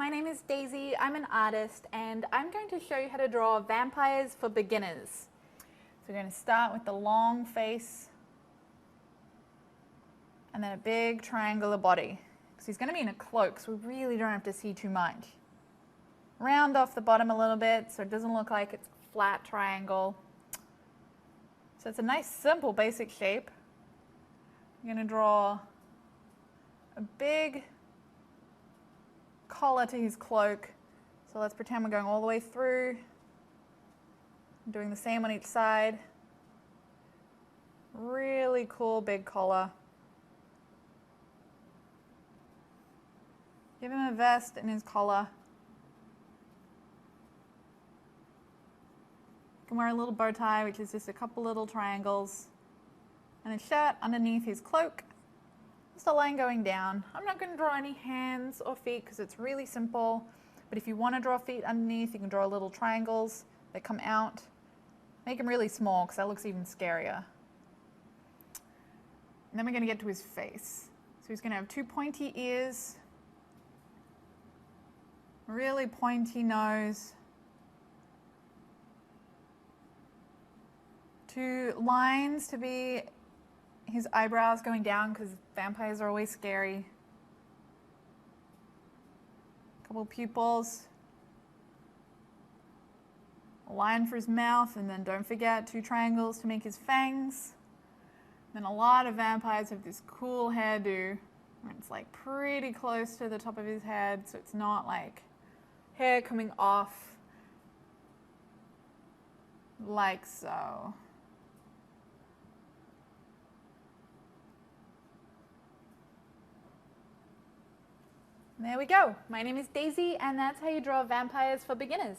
my name is Daisy, I'm an artist, and I'm going to show you how to draw vampires for beginners. So we're going to start with the long face and then a big triangular body. Because he's going to be in a cloak, so we really don't have to see too much. Round off the bottom a little bit so it doesn't look like it's a flat triangle. So it's a nice, simple, basic shape. I'm going to draw a big collar to his cloak. So let's pretend we're going all the way through. I'm doing the same on each side. Really cool big collar. Give him a vest and his collar. You can wear a little bow tie, which is just a couple little triangles, and a shirt underneath his cloak. Just a line going down. I'm not going to draw any hands or feet because it's really simple, but if you want to draw feet underneath, you can draw little triangles that come out. Make them really small because that looks even scarier. And then we're going to get to his face. So he's going to have two pointy ears, really pointy nose, two lines to be his eyebrows going down because vampires are always scary. A couple pupils. A line for his mouth, and then don't forget two triangles to make his fangs. Then a lot of vampires have this cool hairdo where it's like pretty close to the top of his head, so it's not like hair coming off like so. There we go. My name is Daisy, and that's how you draw vampires for beginners.